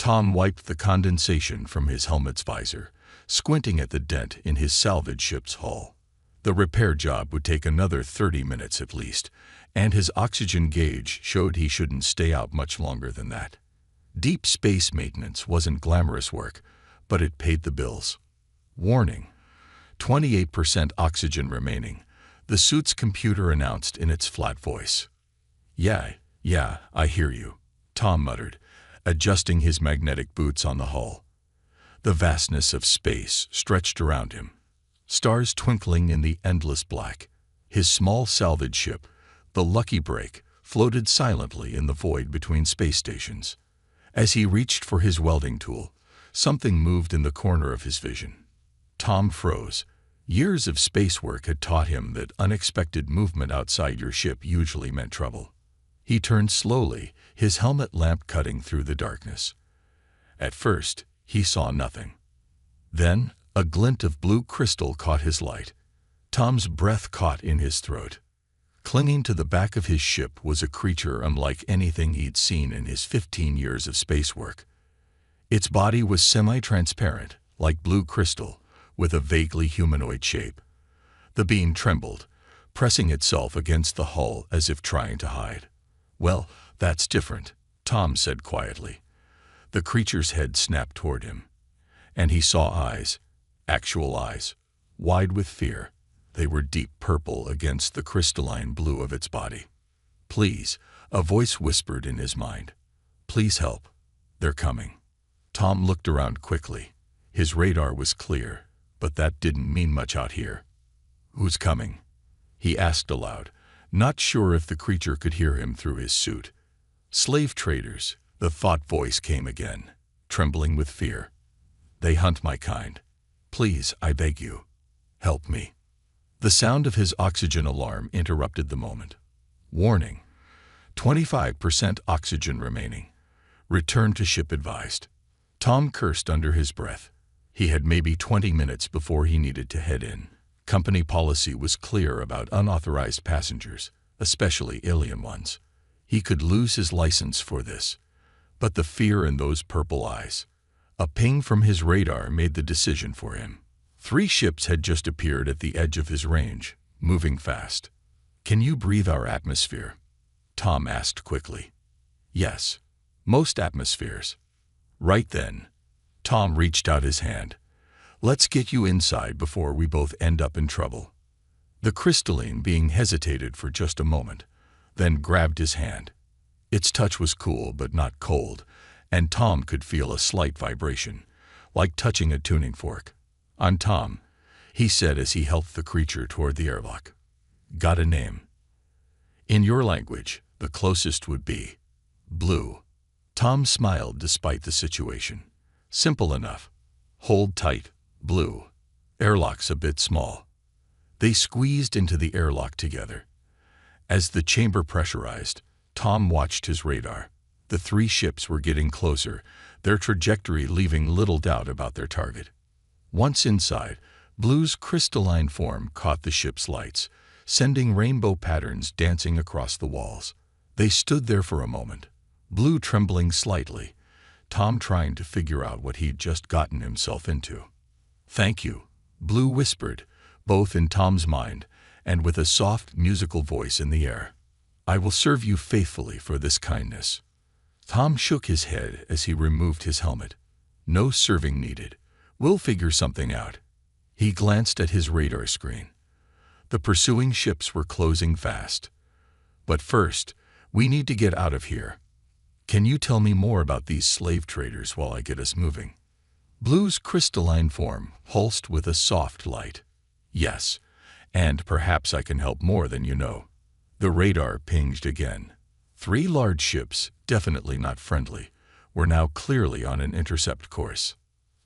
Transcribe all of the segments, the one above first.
Tom wiped the condensation from his helmet's visor, squinting at the dent in his salvage ship's hull. The repair job would take another 30 minutes at least, and his oxygen gauge showed he shouldn't stay out much longer than that. Deep space maintenance wasn't glamorous work, but it paid the bills. Warning: 28% oxygen remaining, the suit's computer announced in its flat voice. Yeah, I hear you," Tom muttered, adjusting his magnetic boots on the hull. The vastness of space stretched around him, stars twinkling in the endless black. His small salvage ship, the Lucky Break, floated silently in the void between space stations. As he reached for his welding tool, something moved in the corner of his vision. Tom froze. Years of space work had taught him that unexpected movement outside your ship usually meant trouble. He turned slowly, his helmet lamp cutting through the darkness. At first, he saw nothing. Then, a glint of blue crystal caught his light. Tom's breath caught in his throat. Clinging to the back of his ship was a creature unlike anything he'd seen in his 15 years of space work. Its body was semi-transparent, like blue crystal, with a vaguely humanoid shape. The being trembled, pressing itself against the hull as if trying to hide. "Well, that's different," Tom said quietly. The creature's head snapped toward him, and he saw eyes, actual eyes, wide with fear. They were deep purple against the crystalline blue of its body. "Please," a voice whispered in his mind. "Please help. They're coming." Tom looked around quickly. His radar was clear, but that didn't mean much out here. "Who's coming?" he asked aloud, not sure if the creature could hear him through his suit. "Slave traders," the thought voice came again, trembling with fear. "They hunt my kind. Please, I beg you, help me." The sound of his oxygen alarm interrupted the moment. "Warning: 25% oxygen remaining. Return to ship advised." Tom cursed under his breath. He had maybe 20 minutes before he needed to head in. Company policy was clear about unauthorized passengers, especially alien ones. He could lose his license for this. But the fear in those purple eyes. A ping from his radar made the decision for him. 3 ships had just appeared at the edge of his range, moving fast. "Can you breathe our atmosphere?" Tom asked quickly. "Yes. Most atmospheres." "Right then." Tom reached out his hand. "Let's get you inside before we both end up in trouble." The crystalline being hesitated for just a moment, then grabbed his hand. Its touch was cool but not cold, and Tom could feel a slight vibration, like touching a tuning fork. "I'm Tom," he said as he helped the creature toward the airlock. "Got a name?" "In your language, the closest would be Blue." Tom smiled despite the situation. "Simple enough. Hold tight, Blue. Airlock's a bit small." They squeezed into the airlock together. As the chamber pressurized, Tom watched his radar. The 3 ships were getting closer, their trajectory leaving little doubt about their target. Once inside, Blue's crystalline form caught the ship's lights, sending rainbow patterns dancing across the walls. They stood there for a moment, Blue trembling slightly, Tom trying to figure out what he'd just gotten himself into. "Thank you," Blue whispered, both in Tom's mind and with a soft musical voice in the air. "I will serve you faithfully for this kindness." Tom shook his head as he removed his helmet. "No serving needed. We'll figure something out." He glanced at his radar screen. The pursuing ships were closing fast. "But first, we need to get out of here. Can you tell me more about these slave traders while I get us moving?" Blue's crystalline form pulsed with a soft light. "Yes, and perhaps I can help more than you know." The radar pinged again. 3 large ships, definitely not friendly, were now clearly on an intercept course.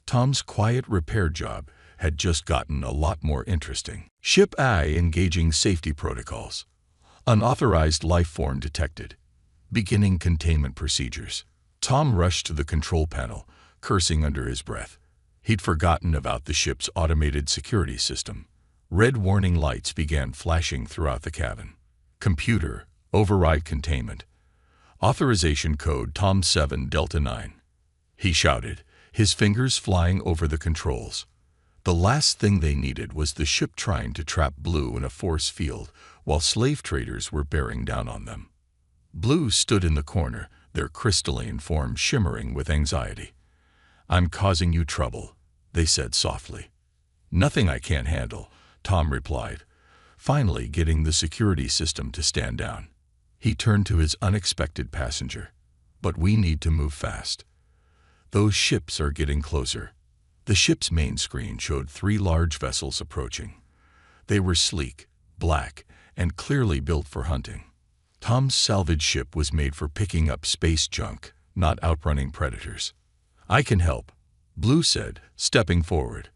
Tom's quiet repair job had just gotten a lot more interesting. Ship I engaging safety protocols. Unauthorized life form detected. Beginning containment procedures. Tom rushed to the control panel, cursing under his breath. He'd forgotten about the ship's automated security system. Red warning lights began flashing throughout the cabin. "Computer, override containment. Authorization code Tom 7 Delta 9. he shouted, his fingers flying over the controls. The last thing they needed was the ship trying to trap Blue in a force field while slave traders were bearing down on them. Blue stood in the corner, their crystalline form shimmering with anxiety. "I'm causing you trouble," they said softly. "Nothing I can't handle," Tom replied, finally getting the security system to stand down. He turned to his unexpected passenger. "But we need to move fast. Those ships are getting closer." The ship's main screen showed 3 large vessels approaching. They were sleek, black, and clearly built for hunting. Tom's salvage ship was made for picking up space junk, not outrunning predators. "I can help," Blue said, stepping forward.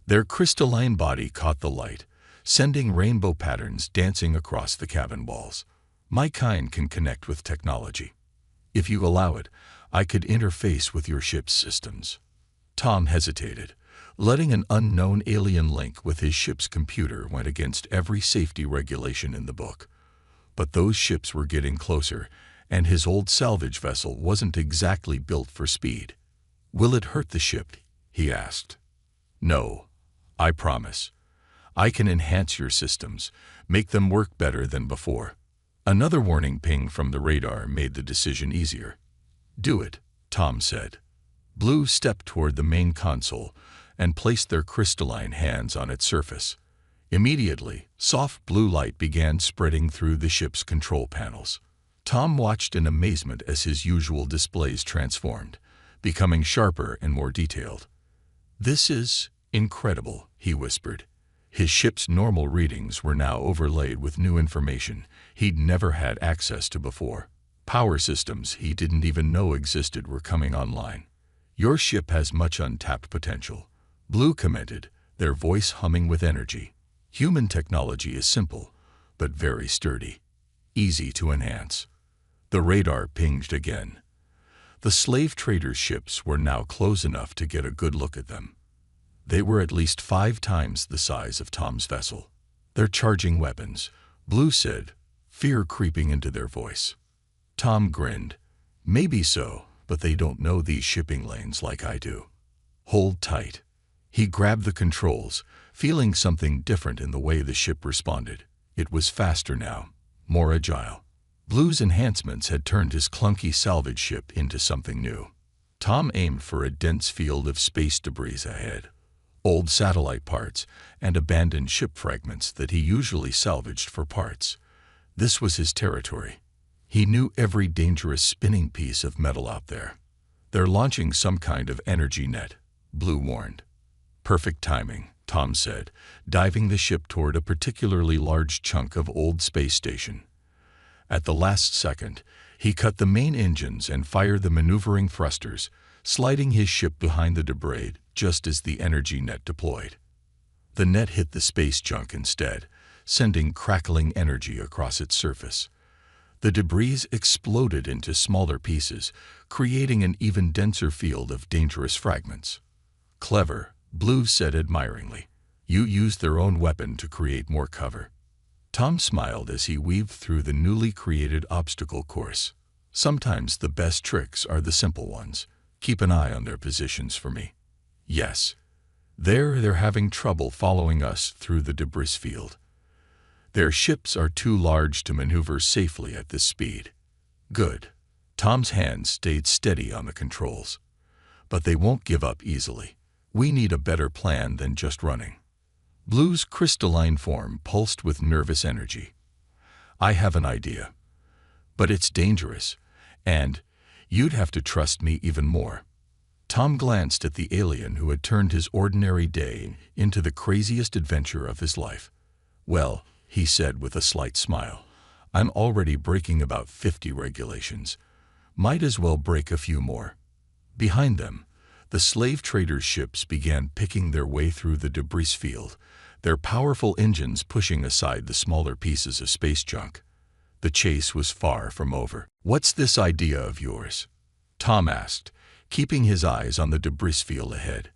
Their crystalline body caught the light, sending rainbow patterns dancing across the cabin walls. "My kind can connect with technology. If you allow it, I could interface with your ship's systems." Tom hesitated. Letting an unknown alien link with his ship's computer went against every safety regulation in the book. But those ships were getting closer, and his old salvage vessel wasn't exactly built for speed. "Will it hurt the ship?" he asked. "No, I promise. I can enhance your systems, make them work better than before." Another warning ping from the radar made the decision easier. "Do it," Tom said. Blue stepped toward the main console and placed their crystalline hands on its surface. Immediately, soft blue light began spreading through the ship's control panels. Tom watched in amazement as his usual displays transformed, becoming sharper and more detailed. "This is incredible," he whispered. His ship's normal readings were now overlaid with new information he'd never had access to before. Power systems he didn't even know existed were coming online. "Your ship has much untapped potential," Blue commented, their voice humming with energy. "Human technology is simple, but very sturdy, easy to enhance." The radar pinged again. The slave traders' ships were now close enough to get a good look at them. They were at least 5 times the size of Tom's vessel. "They're charging weapons," Blue said, fear creeping into their voice. Tom grinned. "Maybe so, but they don't know these shipping lanes like I do. Hold tight." He grabbed the controls, feeling something different in the way the ship responded. It was faster now, more agile. Blue's enhancements had turned his clunky salvage ship into something new. Tom aimed for a dense field of space debris ahead. Old satellite parts and abandoned ship fragments that he usually salvaged for parts. This was his territory. He knew every dangerous spinning piece of metal out there. "They're launching some kind of energy net," Blue warned. "Perfect timing," Tom said, diving the ship toward a particularly large chunk of old space station. At the last second, he cut the main engines and fired the maneuvering thrusters, sliding his ship behind the debris just as the energy net deployed. The net hit the space junk instead, sending crackling energy across its surface. The debris exploded into smaller pieces, creating an even denser field of dangerous fragments. "Clever," Blue said admiringly. "You used their own weapon to create more cover." Tom smiled as he weaved through the newly created obstacle course. "Sometimes the best tricks are the simple ones. Keep an eye on their positions for me." "Yes. They're having trouble following us through the debris field. Their ships are too large to maneuver safely at this speed." "Good." Tom's hands stayed steady on the controls. "But they won't give up easily. We need a better plan than just running." Blue's crystalline form pulsed with nervous energy. "I have an idea. But it's dangerous, and you'd have to trust me even more." Tom glanced at the alien who had turned his ordinary day into the craziest adventure of his life. "Well," he said with a slight smile, "I'm already breaking about 50 regulations. Might as well break a few more." Behind them, the slave traders' ships began picking their way through the debris field, their powerful engines pushing aside the smaller pieces of space junk. The chase was far from over. "What's this idea of yours?" Tom asked, keeping his eyes on the debris field ahead.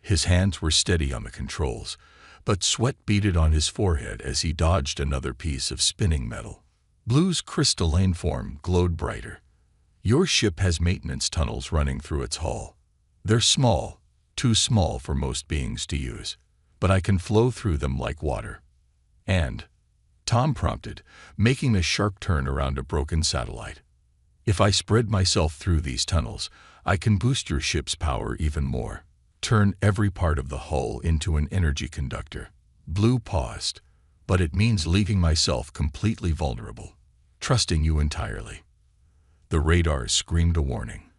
His hands were steady on the controls, but sweat beaded on his forehead as he dodged another piece of spinning metal. Blue's crystalline form glowed brighter. Your ship has maintenance tunnels running through its hull. They're small, too small for most beings to use, but I can flow through them like water. And, Tom prompted, making a sharp turn around a broken satellite. If I spread myself through these tunnels, I can boost your ship's power even more. Turn every part of the hull into an energy conductor. Blue paused, but it means leaving myself completely vulnerable, trusting you entirely. The radar screamed a warning.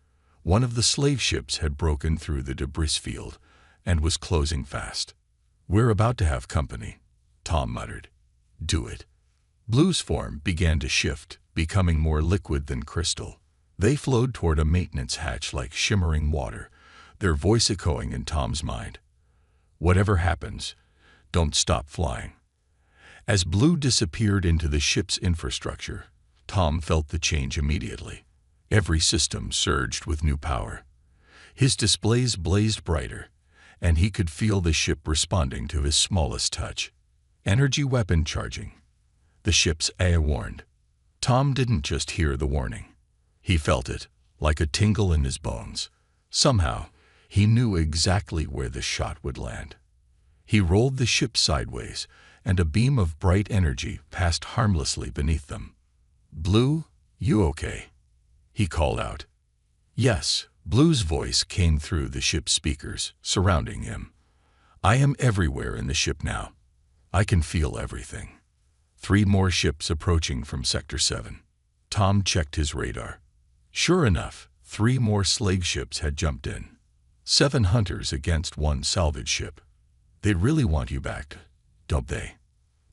One of the slave ships had broken through the debris field and was closing fast. We're about to have company, Tom muttered. Do it. Blue's form began to shift, becoming more liquid than crystal. They flowed toward a maintenance hatch like shimmering water, their voice echoing in Tom's mind. Whatever happens, don't stop flying. As Blue disappeared into the ship's infrastructure, Tom felt the change immediately. Every system surged with new power. His displays blazed brighter, and he could feel the ship responding to his smallest touch. Energy weapon charging, the ship's AI warned. Tom didn't just hear the warning. He felt it, like a tingle in his bones. Somehow, he knew exactly where the shot would land. He rolled the ship sideways, and a beam of bright energy passed harmlessly beneath them. Blue, you okay? He called out. Yes, Blue's voice came through the ship's speakers, surrounding him. I am everywhere in the ship now. I can feel everything. 3 more ships approaching from Sector 7. Tom checked his radar. Sure enough, 3 more slave ships had jumped in. 7 hunters against 1 salvage ship. They really want you back, don't they?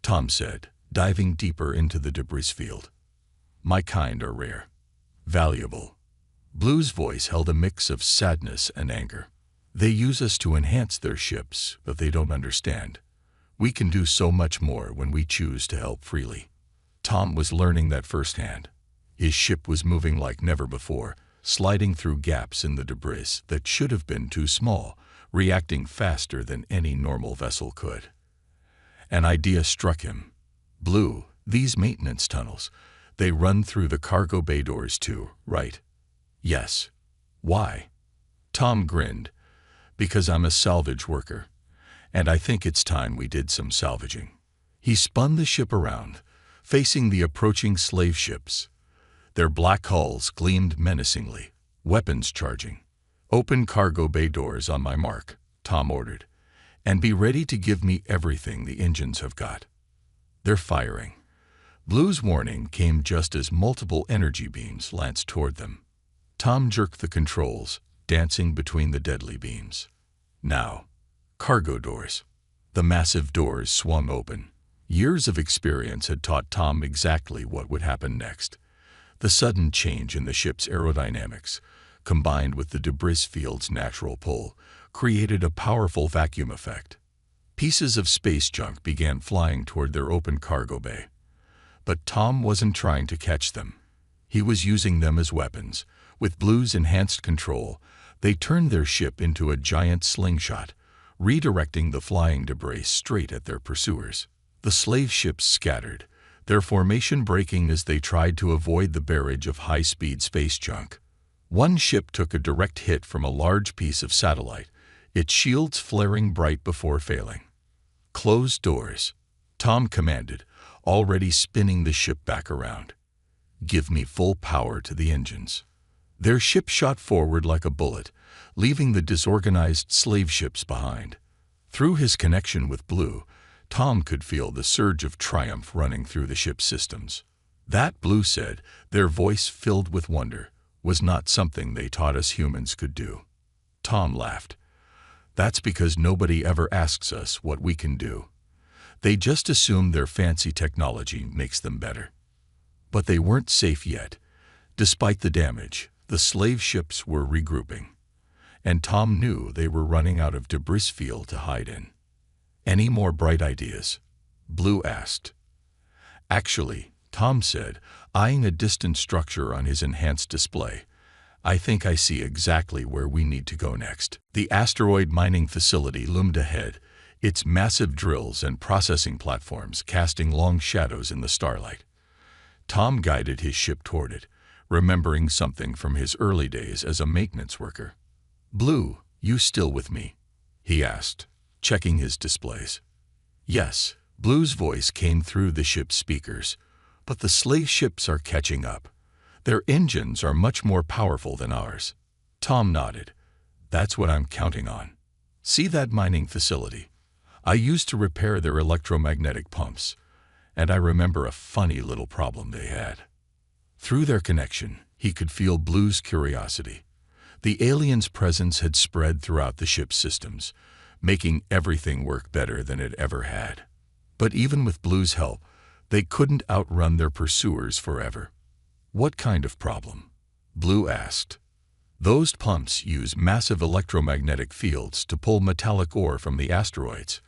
Tom said, diving deeper into the debris field. My kind are rare. Valuable. Blue's voice held a mix of sadness and anger. They use us to enhance their ships, but they don't understand. We can do so much more when we choose to help freely. Tom was learning that firsthand. His ship was moving like never before, sliding through gaps in the debris that should have been too small, reacting faster than any normal vessel could. An idea struck him. Blue, these maintenance tunnels, they run through the cargo bay doors too, right? Yes. Why? Tom grinned. Because I'm a salvage worker, and I think it's time we did some salvaging. He spun the ship around, facing the approaching slave ships. Their black hulls gleamed menacingly, weapons charging. Open cargo bay doors on my mark, Tom ordered, and be ready to give me everything the engines have got. They're firing. Blue's warning came just as multiple energy beams lanced toward them. Tom jerked the controls, dancing between the deadly beams. Now, cargo doors. The massive doors swung open. Years of experience had taught Tom exactly what would happen next. The sudden change in the ship's aerodynamics, combined with the debris field's natural pull, created a powerful vacuum effect. Pieces of space junk began flying toward their open cargo bay. But Tom wasn't trying to catch them. He was using them as weapons. With Blue's enhanced control, they turned their ship into a giant slingshot, redirecting the flying debris straight at their pursuers. The slave ships scattered, their formation breaking as they tried to avoid the barrage of high-speed space junk. One ship took a direct hit from a large piece of satellite, its shields flaring bright before failing. Close doors, Tom commanded, already spinning the ship back around. Give me full power to the engines. Their ship shot forward like a bullet, leaving the disorganized slave ships behind. Through his connection with Blue, Tom could feel the surge of triumph running through the ship's systems. That, Blue said, their voice filled with wonder, was not something they taught us humans could do. Tom laughed. That's because nobody ever asks us what we can do. They just assume their fancy technology makes them better. But they weren't safe yet. Despite the damage, the slave ships were regrouping. And Tom knew they were running out of debris field to hide in. Any more bright ideas? Blue asked. Actually, Tom said, eyeing a distant structure on his enhanced display, I think I see exactly where we need to go next. The asteroid mining facility loomed ahead, its massive drills and processing platforms casting long shadows in the starlight. Tom guided his ship toward it, remembering something from his early days as a maintenance worker. "Blue, you still with me?" he asked, checking his displays. "Yes," Blue's voice came through the ship's speakers, "but the slave ships are catching up. Their engines are much more powerful than ours." Tom nodded. "That's what I'm counting on. See that mining facility? I used to repair their electromagnetic pumps, and I remember a funny little problem they had." Through their connection, he could feel Blue's curiosity. The alien's presence had spread throughout the ship's systems, making everything work better than it ever had. But even with Blue's help, they couldn't outrun their pursuers forever. "What kind of problem?" Blue asked. "Those pumps use massive electromagnetic fields to pull metallic ore from the asteroids,"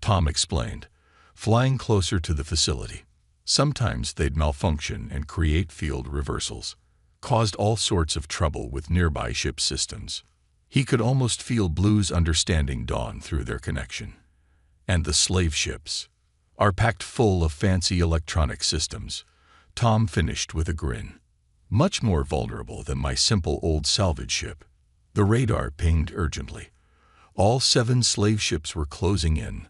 Tom explained, flying closer to the facility. "Sometimes they'd malfunction and create field reversals, caused all sorts of trouble with nearby ship systems." He could almost feel Blue's understanding dawn through their connection. "And the slave ships are packed full of fancy electronic systems," Tom finished with a grin. "Much more vulnerable than my simple old salvage ship." The radar pinged urgently. All 7 slave ships were closing in,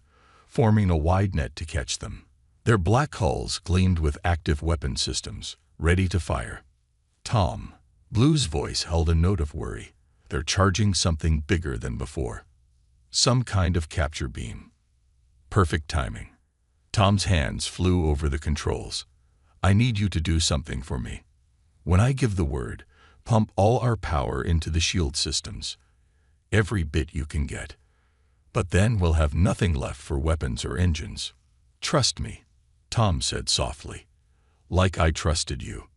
forming a wide net to catch them. Their black hulls gleamed with active weapon systems, ready to fire. "Tom," Blue's voice held a note of worry. "They're charging something bigger than before. Some kind of capture beam." Perfect timing. Tom's hands flew over the controls. "I need you to do something for me. When I give the word, pump all our power into the shield systems. Every bit you can get. But then we'll have nothing left for weapons or engines. Trust me," Tom said softly. "Like I trusted you."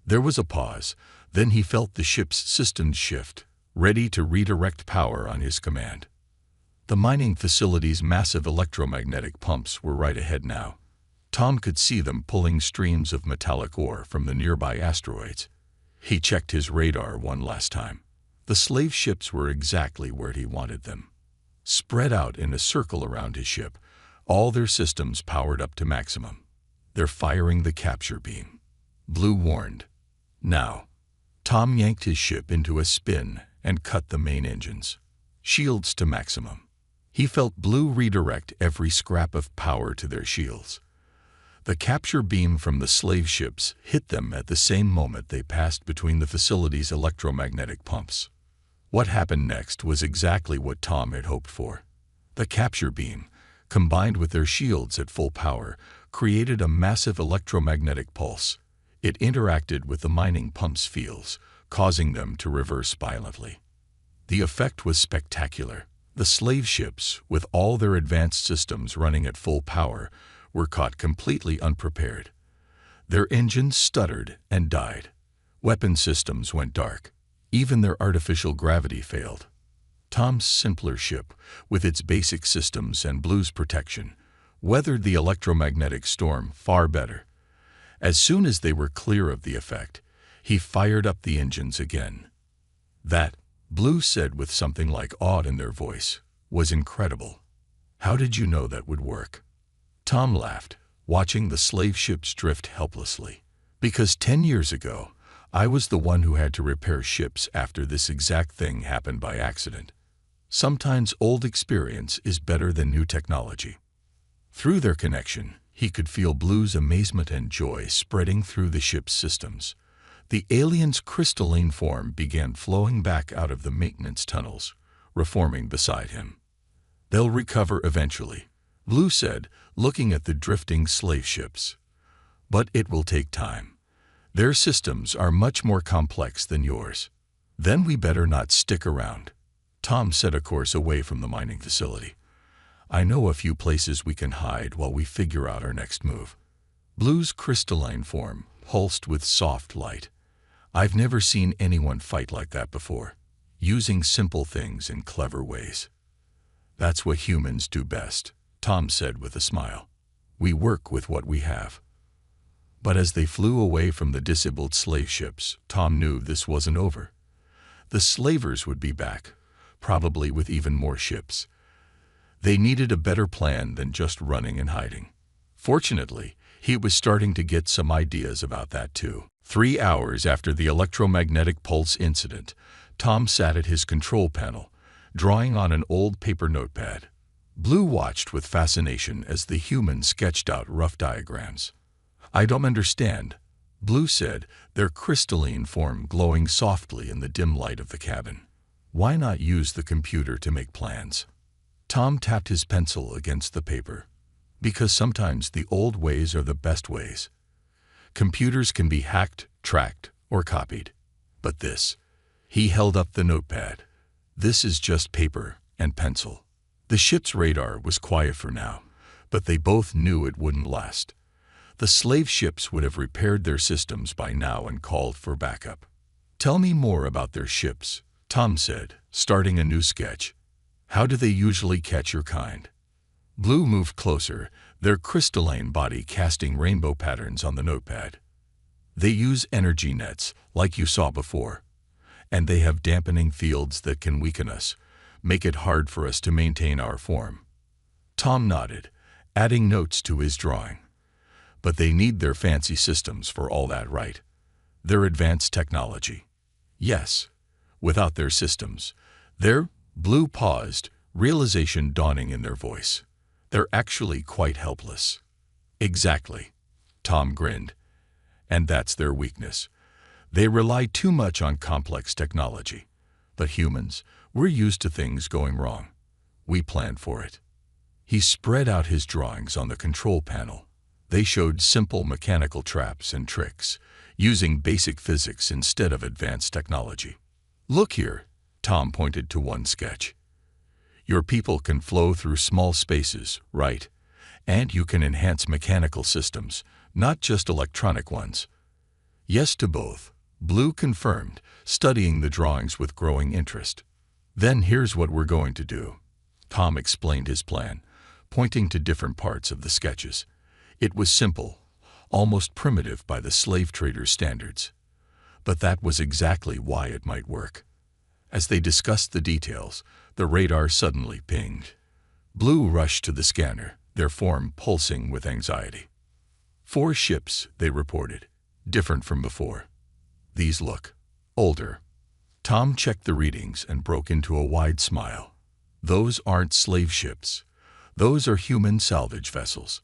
There was a pause, then he felt the ship's systems shift, ready to redirect power on his command. The mining facility's massive electromagnetic pumps were right ahead now. Tom could see them pulling streams of metallic ore from the nearby asteroids. He checked his radar one last time. The slave ships were exactly where he wanted them. Spread out in a circle around his ship, all their systems powered up to maximum. "They're firing the capture beam," Blue warned. "Now." Tom yanked his ship into a spin and cut the main engines. Shields to maximum. He felt Blue redirect every scrap of power to their shields. The capture beam from the slave ships hit them at the same moment they passed between the facility's electromagnetic pumps. What happened next was exactly what Tom had hoped for. The capture beam, combined with their shields at full power, created a massive electromagnetic pulse. It interacted with the mining pumps' fields, causing them to reverse violently. The effect was spectacular. The slave ships, with all their advanced systems running at full power, were caught completely unprepared. Their engines stuttered and died. Weapon systems went dark. Even their artificial gravity failed. Tom's simpler ship, with its basic systems and Blue's protection, weathered the electromagnetic storm far better. As soon as they were clear of the effect, he fired up the engines again. "That," Blue said with something like awe in their voice, "was incredible. How did you know that would work?" Tom laughed, watching the slave ships drift helplessly. "Because 10 years ago, I was the one who had to repair ships after this exact thing happened by accident. Sometimes old experience is better than new technology." Through their connection, he could feel Blue's amazement and joy spreading through the ship's systems. The alien's crystalline form began flowing back out of the maintenance tunnels, reforming beside him. "They'll recover eventually," Blue said, looking at the drifting slave ships. "But it will take time. Their systems are much more complex than yours." "Then we better not stick around." Tom set a course away from the mining facility. "I know a few places we can hide while we figure out our next move." Blue's crystalline form pulsed with soft light. "I've never seen anyone fight like that before, using simple things in clever ways." "That's what humans do best," Tom said with a smile. "We work with what we have." But as they flew away from the disabled slave ships, Tom knew this wasn't over. The slavers would be back, probably with even more ships. They needed a better plan than just running and hiding. Fortunately, he was starting to get some ideas about that too. 3 hours after the electromagnetic pulse incident, Tom sat at his control panel, drawing on an old paper notepad. Blue watched with fascination as the human sketched out rough diagrams. "I don't understand," Blue said, their crystalline form glowing softly in the dim light of the cabin. "Why not use the computer to make plans?" Tom tapped his pencil against the paper. "Because sometimes the old ways are the best ways. Computers can be hacked, tracked, or copied. But this," he held up the notepad, "this is just paper and pencil." The ship's radar was quiet for now, but they both knew it wouldn't last. The slave ships would have repaired their systems by now and called for backup. "Tell me more about their ships," Tom said, starting a new sketch. "How do they usually catch your kind?" Blue moved closer, their crystalline body casting rainbow patterns on the notepad. "They use energy nets, like you saw before. And they have dampening fields that can weaken us, make it hard for us to maintain our form." Tom nodded, adding notes to his drawing. "But they need their fancy systems for all that, right? Their advanced technology." "Yes. Without their systems, Blue paused, realization dawning in their voice. "They're actually quite helpless." "Exactly." Tom grinned. "And that's their weakness. They rely too much on complex technology. But humans, we're used to things going wrong. We plan for it." He spread out his drawings on the control panel. They showed simple mechanical traps and tricks, using basic physics instead of advanced technology. "Look here," Tom pointed to one sketch. "Your people can flow through small spaces, right? And you can enhance mechanical systems, not just electronic ones." "Yes to both," Blue confirmed, studying the drawings with growing interest. "Then here's what we're going to do." Tom explained his plan, pointing to different parts of the sketches. It was simple, almost primitive by the slave trader's standards. But that was exactly why it might work. As they discussed the details, the radar suddenly pinged. Blue rushed to the scanner, their form pulsing with anxiety. 4 ships, they reported, different from before. "These look older." Tom checked the readings and broke into a wide smile. "Those aren't slave ships. Those are human salvage vessels.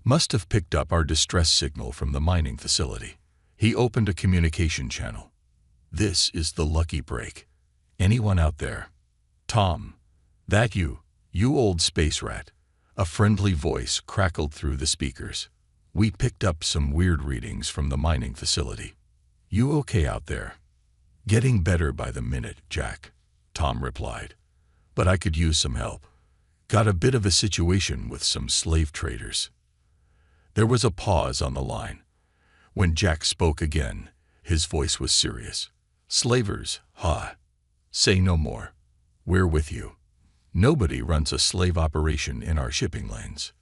Must have picked up our distress signal from the mining facility." He opened a communication channel. "This is the lucky break. Anyone out there?" "Tom, that you old space rat." A friendly voice crackled through the speakers. "We picked up some weird readings from the mining facility. You okay out there?" "Getting better by the minute, Jack," Tom replied. "But I could use some help. Got a bit of a situation with some slave traders." There was a pause on the line. When Jack spoke again, his voice was serious. "Slavers, huh? Say no more. We're with you. Nobody runs a slave operation in our shipping lanes."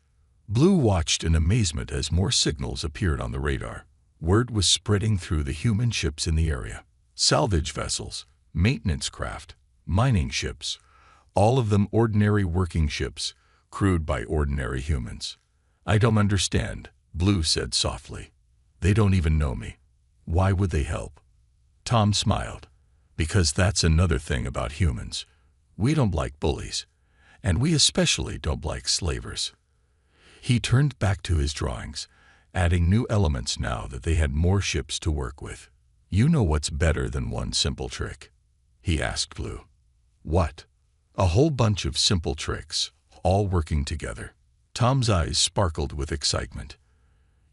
Blue watched in amazement as more signals appeared on the radar. Word was spreading through the human ships in the area. Salvage vessels, maintenance craft, mining ships, all of them ordinary working ships, crewed by ordinary humans. "I don't understand," Blue said softly. "They don't even know me. Why would they help?" Tom smiled. "Because that's another thing about humans. We don't like bullies, and we especially don't like slavers." He turned back to his drawings, adding new elements now that they had more ships to work with. "You know what's better than one simple trick?" he asked Blue. "What?" "A whole bunch of simple tricks, all working together." Tom's eyes sparkled with excitement.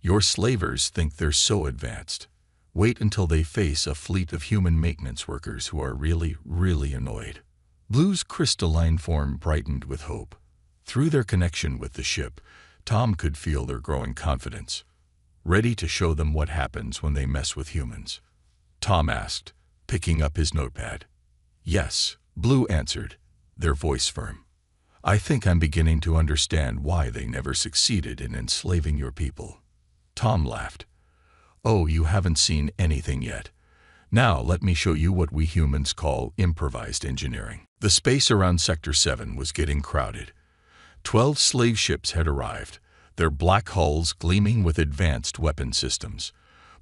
"Your slavers think they're so advanced. Wait until they face a fleet of human maintenance workers who are really, really annoyed." Blue's crystalline form brightened with hope. Through their connection with the ship, Tom could feel their growing confidence, ready to show them what happens when they mess with humans. Tom asked, picking up his notepad. "Yes," Blue answered, their voice firm. "I think I'm beginning to understand why they never succeeded in enslaving your people." Tom laughed. "Oh, you haven't seen anything yet. Now let me show you what we humans call improvised engineering." The space around Sector 7 was getting crowded. 12 slave ships had arrived, their black hulls gleaming with advanced weapon systems.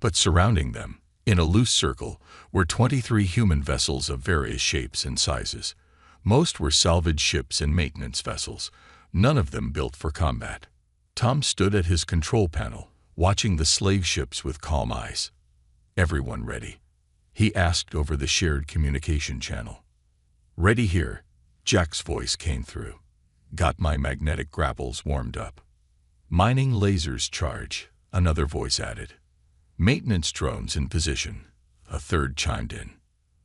But surrounding them, In a loose circle were 23 human vessels of various shapes and sizes. Most were salvage ships and maintenance vessels, none of them built for combat. Tom stood at his control panel, watching the slave ships with calm eyes. "Everyone ready?" he asked over the shared communication channel. "Ready here," Jack's voice came through. "Got my magnetic grapples warmed up." "Mining lasers charge," another voice added. "Maintenance drones in position," a third chimed in.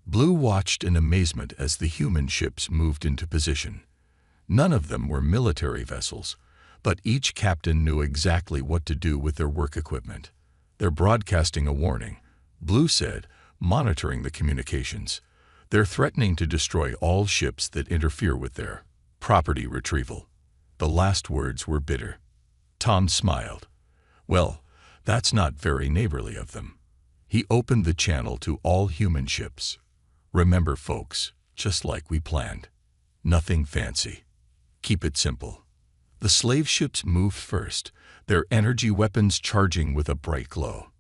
Blue watched in amazement as the human ships moved into position. None of them were military vessels, but each captain knew exactly what to do with their work equipment. "They're broadcasting a warning," Blue said, monitoring the communications. "They're threatening to destroy all ships that interfere with their property retrieval." The last words were bitter. Tom smiled. "Well, that's not very neighborly of them." He opened the channel to all human ships. "Remember, folks, just like we planned. Nothing fancy. Keep it simple." The slave ships moved first, their energy weapons charging with a bright glow.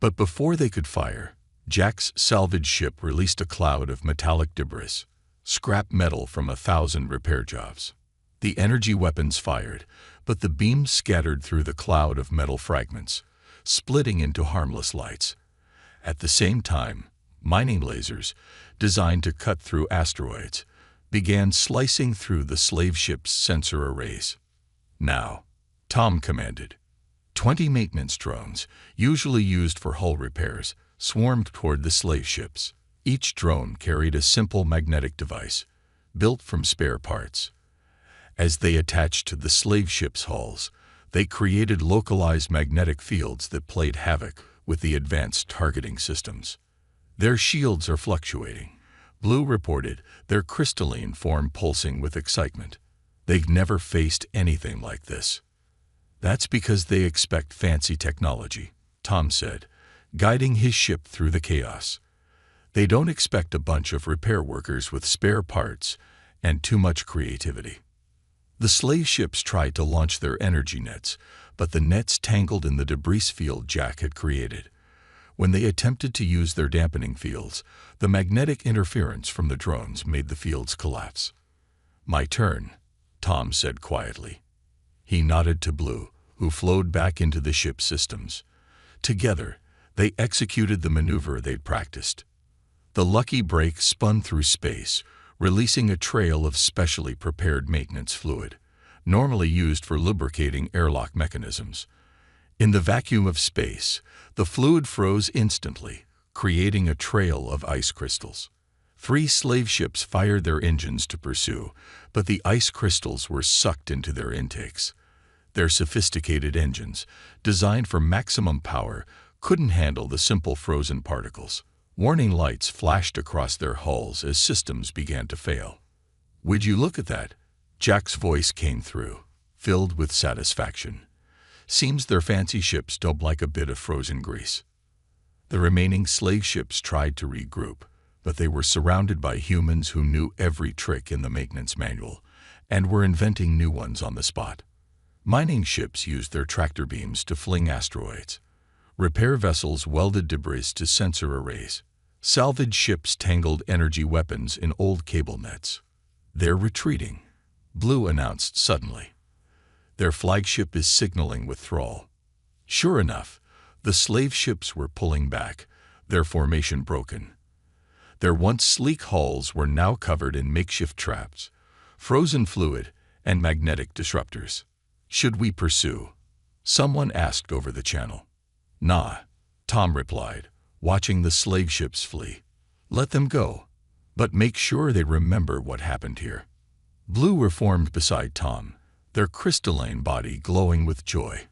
But before they could fire, Jack's salvage ship released a cloud of metallic debris, scrap metal from 1,000 repair jobs. The energy weapons fired, but the beams scattered through the cloud of metal fragments, splitting into harmless lights. At the same time, mining lasers, designed to cut through asteroids, began slicing through the slave ship's sensor arrays. "Now," Tom commanded. 20 maintenance drones, usually used for hull repairs, swarmed toward the slave ships. Each drone carried a simple magnetic device, built from spare parts. As they attached to the slave ships' hulls, they created localized magnetic fields that played havoc with the advanced targeting systems. "Their shields are fluctuating," Blue reported, their crystalline form pulsing with excitement. "They've never faced anything like this." "That's because they expect fancy technology," Tom said, guiding his ship through the chaos. "They don't expect a bunch of repair workers with spare parts and too much creativity." The slave ships tried to launch their energy nets, but the nets tangled in the debris field Jack had created. When they attempted to use their dampening fields, the magnetic interference from the drones made the fields collapse. "My turn," Tom said quietly. He nodded to Blue, who flowed back into the ship's systems. Together, they executed the maneuver they'd practiced. The lucky break spun through space, releasing a trail of specially prepared maintenance fluid, normally used for lubricating airlock mechanisms. In the vacuum of space, the fluid froze instantly, creating a trail of ice crystals. 3 slave ships fired their engines to pursue, but the ice crystals were sucked into their intakes. Their sophisticated engines, designed for maximum power, couldn't handle the simple frozen particles. Warning lights flashed across their hulls as systems began to fail. "Would you look at that?" Jack's voice came through, filled with satisfaction. "Seems their fancy ships don't like a bit of frozen grease." The remaining slave ships tried to regroup, but they were surrounded by humans who knew every trick in the maintenance manual and were inventing new ones on the spot. Mining ships used their tractor beams to fling asteroids. Repair vessels welded debris to sensor arrays. Salvage ships tangled energy weapons in old cable nets. "They're retreating," Blue announced suddenly. "Their flagship is signaling withdrawal." Sure enough, the slave ships were pulling back, their formation broken. Their once sleek hulls were now covered in makeshift traps, frozen fluid, and magnetic disruptors. "Should we pursue?" someone asked over the channel. "Nah," Tom replied, watching the slave ships flee. "Let them go, but make sure they remember what happened here." Blue reformed beside Tom, their crystalline body glowing with joy.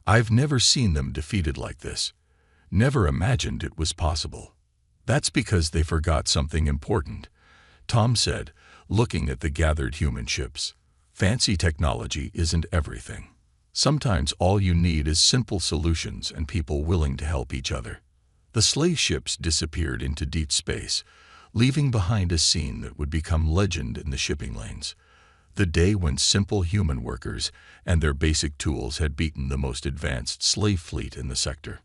"I've never seen them defeated like this. Never imagined it was possible." "That's because they forgot something important," Tom said, looking at the gathered human ships. "Fancy technology isn't everything. Sometimes all you need is simple solutions and people willing to help each other." The slave ships disappeared into deep space, leaving behind a scene that would become legend in the shipping lanes. The day when simple human workers and their basic tools had beaten the most advanced slave fleet in the sector.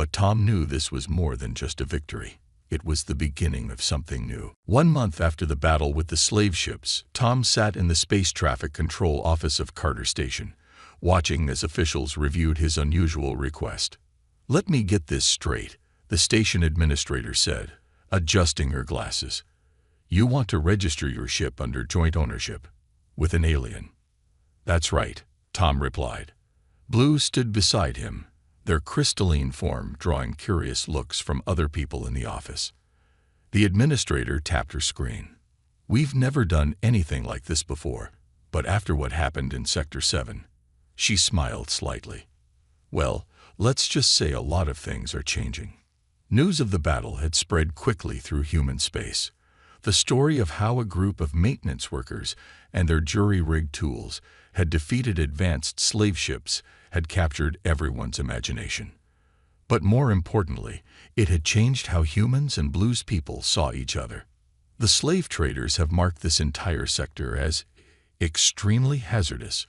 But Tom knew this was more than just a victory. It was the beginning of something new. 1 month after the battle with the slave ships, Tom sat in the Space Traffic Control office of Carter Station, watching as officials reviewed his unusual request. "Let me get this straight," the station administrator said, adjusting her glasses. "You want to register your ship under joint ownership with an alien?" "That's right," Tom replied. Blue stood beside him, their crystalline form drawing curious looks from other people in the office. The administrator tapped her screen. "We've never done anything like this before, but after what happened in Sector 7, she smiled slightly. "Well, let's just say a lot of things are changing." News of the battle had spread quickly through human space. The story of how a group of maintenance workers and their jury-rigged tools had defeated advanced slave ships had captured everyone's imagination. But more importantly, it had changed how humans and Blue's people saw each other. The slave traders have marked this entire sector as extremely hazardous,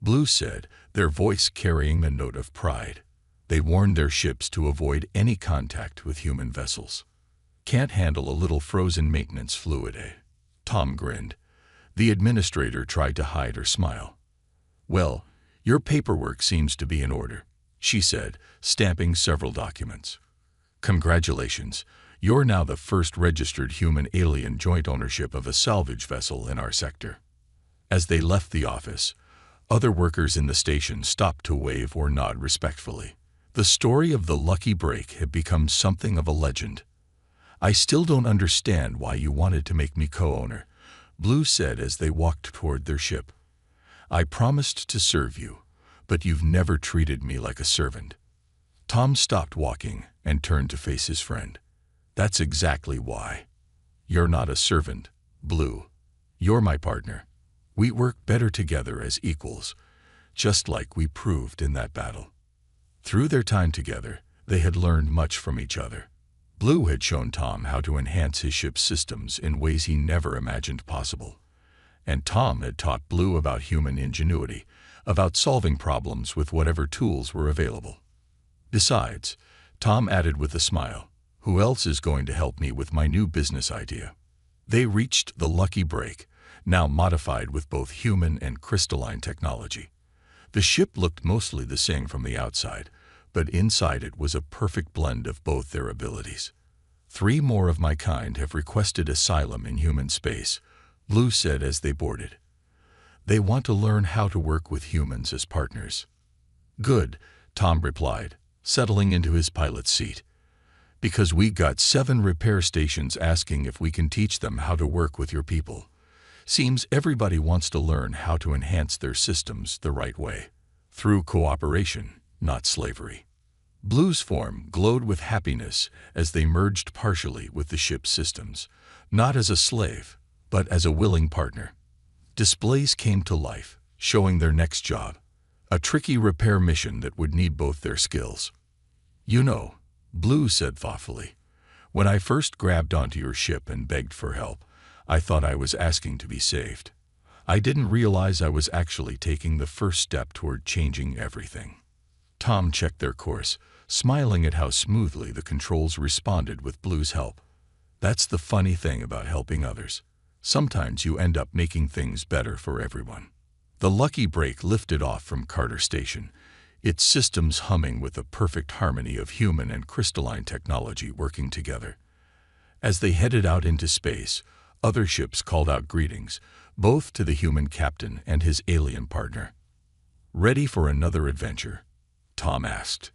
Blue said, their voice carrying a note of pride. They warned their ships to avoid any contact with human vessels. "Can't handle a little frozen maintenance fluid, eh?" Tom grinned. The administrator tried to hide her smile. "Well, your paperwork seems to be in order," she said, stamping several documents. "Congratulations, you're now the first registered human-alien joint ownership of a salvage vessel in our sector." As they left the office, other workers in the station stopped to wave or nod respectfully. The story of the lucky break had become something of a legend. "I still don't understand why you wanted to make me co-owner," Blue said as they walked toward their ship. "I promised to serve you, but you've never treated me like a servant." Tom stopped walking and turned to face his friend. "That's exactly why. You're not a servant, Blue. You're my partner. We work better together as equals, just like we proved in that battle." Through their time together, they had learned much from each other. Blue had shown Tom how to enhance his ship's systems in ways he never imagined possible. And Tom had taught Blue about human ingenuity, about solving problems with whatever tools were available. Besides, Tom added with a smile, "Who else is going to help me with my new business idea?" They reached the lucky break, now modified with both human and crystalline technology. The ship looked mostly the same from the outside, but inside it was a perfect blend of both their abilities. "3 more of my kind have requested asylum in human space," Blue said as they boarded. "They want to learn how to work with humans as partners." "Good," Tom replied, settling into his pilot's seat. "Because we got 7 repair stations asking if we can teach them how to work with your people. Seems everybody wants to learn how to enhance their systems the right way, through cooperation, not slavery." Blue's form glowed with happiness as they merged partially with the ship's systems, not as a slave, but as a willing partner. Displays came to life, showing their next job, a tricky repair mission that would need both their skills. "You know," Blue said thoughtfully, "when I first grabbed onto your ship and begged for help, I thought I was asking to be saved. I didn't realize I was actually taking the first step toward changing everything." Tom checked their course, smiling at how smoothly the controls responded with Blue's help. "That's the funny thing about helping others. Sometimes you end up making things better for everyone." The lucky break lifted off from Carter Station, its systems humming with a perfect harmony of human and crystalline technology working together. As they headed out into space, other ships called out greetings, both to the human captain and his alien partner. "Ready for another adventure?" Tom asked.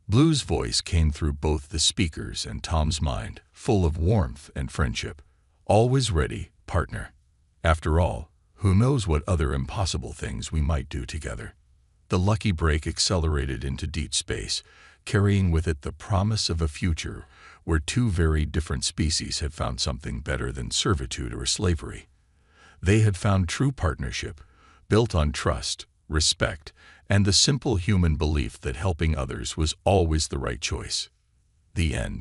Blue's voice came through both the speakers and Tom's mind, full of warmth and friendship. "Always ready, partner. After all, who knows what other impossible things we might do together." The lucky break accelerated into deep space, carrying with it the promise of a future where 2 very different species had found something better than servitude or slavery. They had found true partnership, built on trust, respect, and the simple human belief that helping others was always the right choice. The end.